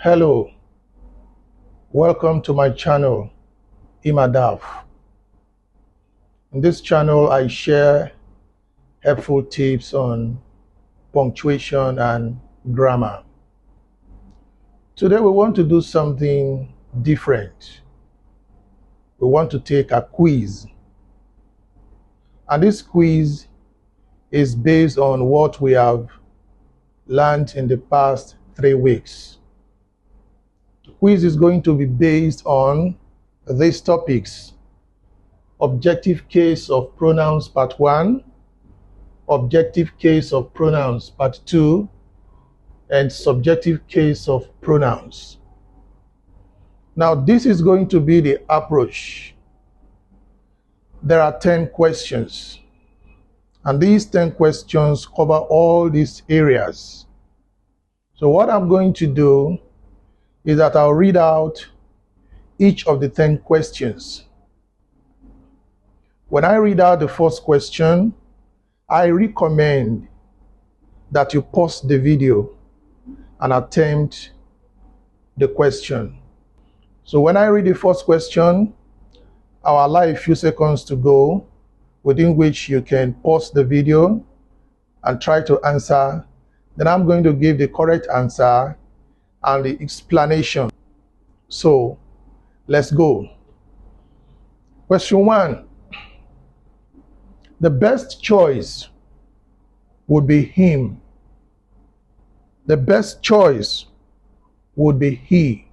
Hello, welcome to my channel, Imadaf. In this channel, I share helpful tips on punctuation and grammar. Today, we want to do something different. We want to take a quiz. And this quiz is based on what we have learned in the past 3 weeks. The quiz is going to be based on these topics: objective case of pronouns part 1, objective case of pronouns part 2, and subjective case of pronouns. Now, this is going to be the approach. There are 10 questions, and these 10 questions cover all these areas. So what I'm going to do is that I'll read out each of the 10 questions. When I read out the first question, I recommend that you pause the video and attempt the question. So when I read the first question, I'll allow a few seconds to go, within which you can pause the video and try to answer. Then I'm going to give the correct answer and the explanation. So let's go. Question 1. The best choice would be him. The best choice would be he.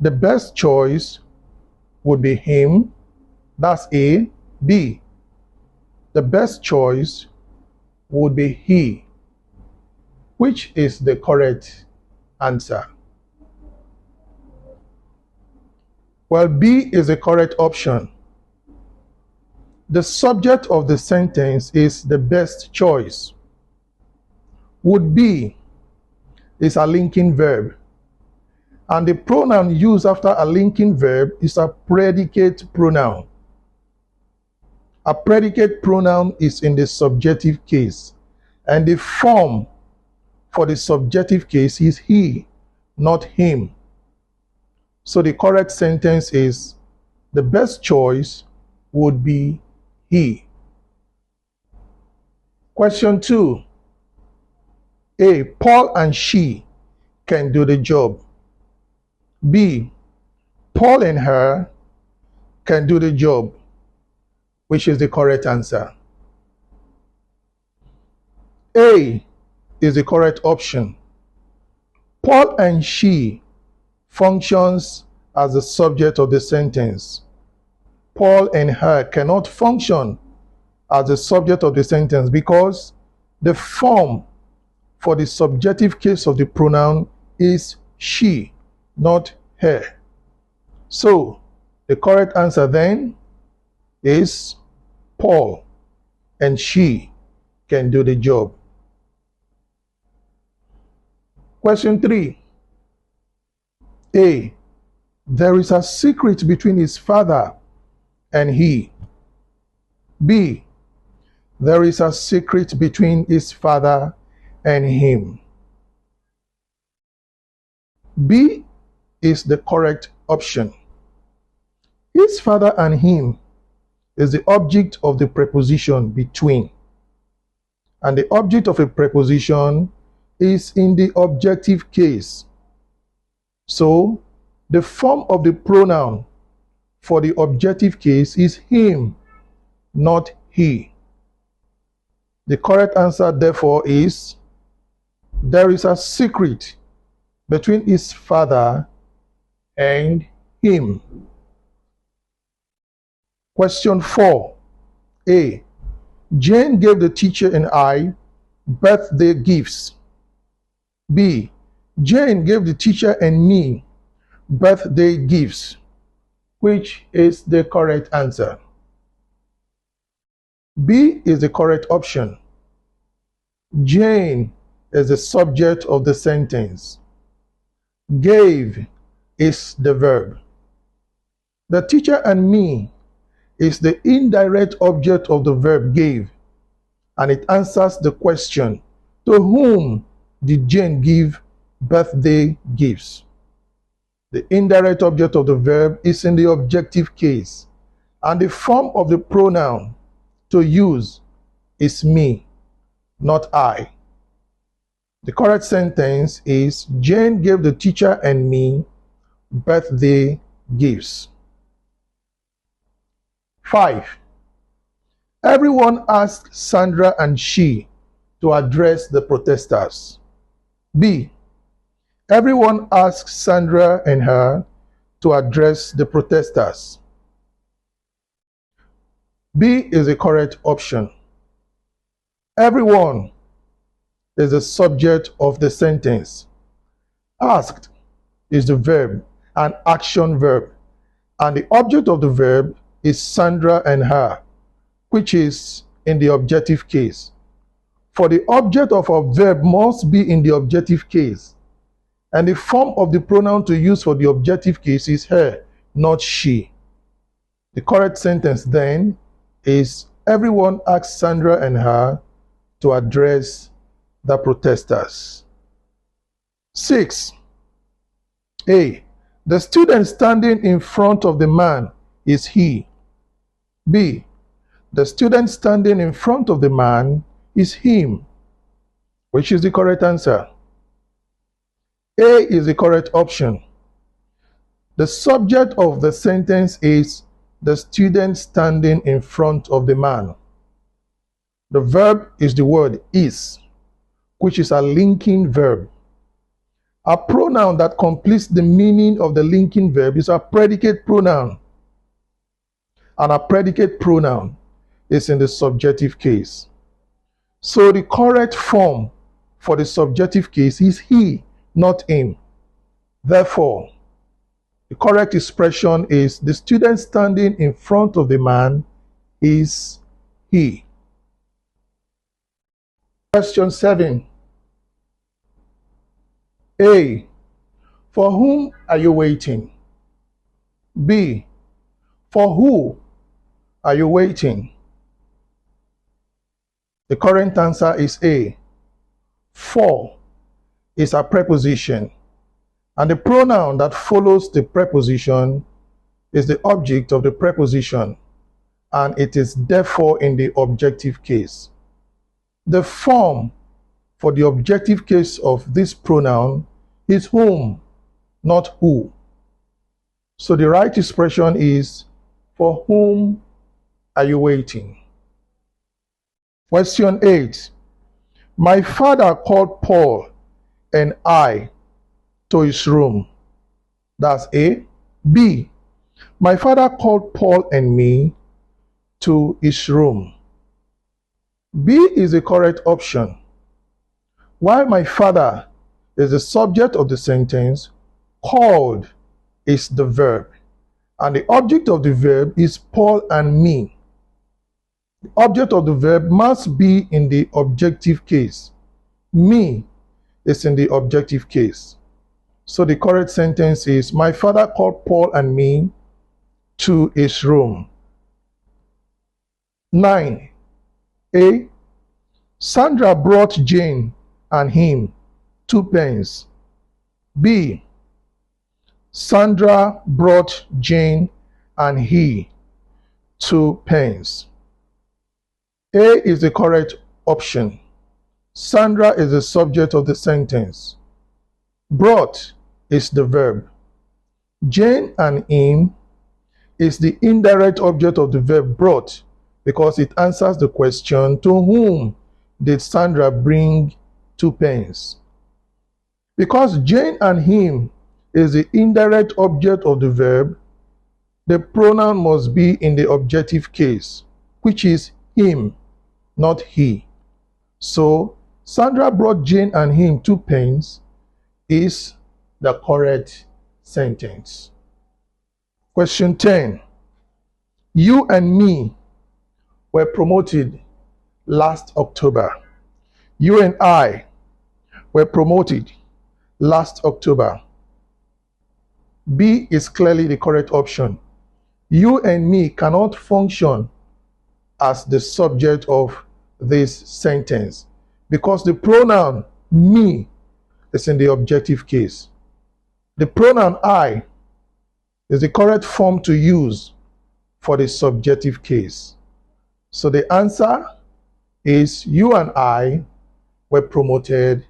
The best choice would be him. That's A. B. The best choice would be he. Which is the correct answer? Well, B is the correct option. The subject of the sentence is the best choice. Would be is a linking verb, and the pronoun used after a linking verb is a predicate pronoun. A predicate pronoun is in the subjective case, and the form for the subjective case is he, not him. So the correct sentence is the best choice would be he. Question 2. A. Paul and she can do the job. B. Paul and her can do the job. Which is the correct answer? A is the correct option. Paul and she functions as the subject of the sentence. Paul and her cannot function as the subject of the sentence because the form for the subjective case of the pronoun is she, not her. So the correct answer then is Paul and she can do the job. Question 3. A. There is a secret between his father and he. B. There is a secret between his father and him. B is the correct option. His father and him is the object of the preposition between, and the object of a preposition is in the objective case. So the form of the pronoun for the objective case is him, not he. The correct answer therefore is there is a secret between his father and him. Question 4. A. Jane gave the teacher and I birthday gifts. B. Jane gave the teacher and me birthday gifts. Which is the correct answer? B is the correct option. Jane is the subject of the sentence. Gave is the verb. The teacher and me is the indirect object of the verb gave, and it answers the question, to whom did Jane give birthday gifts. The indirect object of the verb is in the objective case, and the form of the pronoun to use is me, not I. The correct sentence is Jane gave the teacher and me birthday gifts. 5. Everyone asked Sandra and she to address the protesters. B. Everyone asked Sandra and her to address the protesters. B is the correct option. Everyone is the subject of the sentence. Asked is the verb, an action verb, and the object of the verb is Sandra and her, which is in the objective case. For the object of a verb must be in the objective case, and the form of the pronoun to use for the objective case is her, not she. The correct sentence then is everyone asked Sandra and her to address the protesters. 6. A. The student standing in front of the man is he. B. The student standing in front of the man is him. Which is the correct answer? A is the correct option. The subject of the sentence is the student standing in front of the man. The verb is the word is, which is a linking verb. A pronoun that completes the meaning of the linking verb is a predicate pronoun. And a predicate pronoun is in the subjective case. So the correct form for the subjective case is he, not him. Therefore, the correct expression is the student standing in front of the man is he. Question 7. A. For whom are you waiting? B. For who are you waiting? The correct answer is A. For is a preposition, and the pronoun that follows the preposition is the object of the preposition, and it is therefore in the objective case. The form for the objective case of this pronoun is whom, not who. So the right expression is, for whom are you waiting? Question 8. My father called Paul and I to his room. That's A. B. My father called Paul and me to his room. B is the correct option. While my father is the subject of the sentence, called is the verb, and the object of the verb is Paul and me. The object of the verb must be in the objective case. Me is in the objective case. So the correct sentence is, my father called Paul and me to his room. 9. A. Sandra brought Jane and him 2 pens. B. Sandra brought Jane and he 2 pens. A is the correct option. Sandra is the subject of the sentence. Brought is the verb. Jane and him is the indirect object of the verb brought because it answers the question, to whom did Sandra bring 2 pens? Because Jane and him is the indirect object of the verb, the pronoun must be in the objective case, which is him, not he. So, Sandra brought Jane and him 2 pens is the correct sentence. Question 10. You and me were promoted last October. You and I were promoted last October. B is clearly the correct option. You and me cannot function as the subject of this sentence because the pronoun me is in the objective case. The pronoun I is the correct form to use for the subjective case. So the answer is you and I were promoted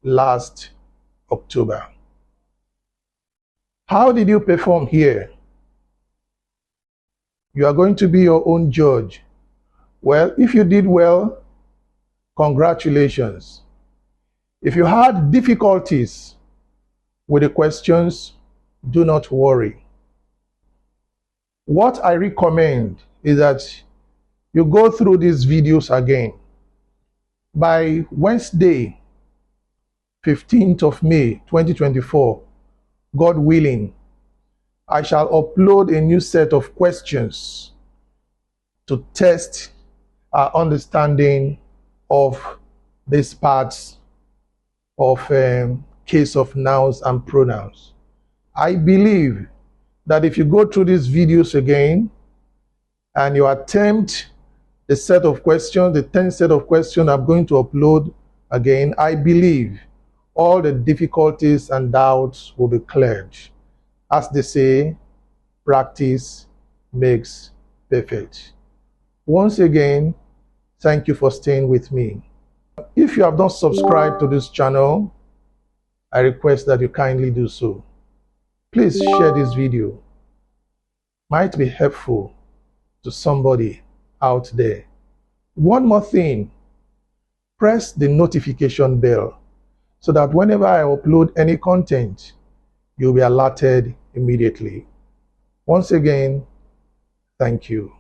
last October. How did you perform here? You are going to be your own judge. Well, if you did well, congratulations. If you had difficulties with the questions, do not worry. What I recommend is that you go through these videos again. By Wednesday, 15th of May, 2024, God willing, I shall upload a new set of questions to test our understanding of these parts of case of nouns and pronouns. I believe that if you go through these videos again and you attempt the set of questions, the 10 set of questions I'm going to upload again, I believe all the difficulties and doubts will be cleared. As they say, practice makes perfect. Once again, thank you for staying with me. If you have not subscribed to this channel, I request that you kindly do so. Please share this video. Might be helpful to somebody out there. One more thing, press the notification bell so that whenever I upload any content, you'll be alerted immediately. Once again, thank you.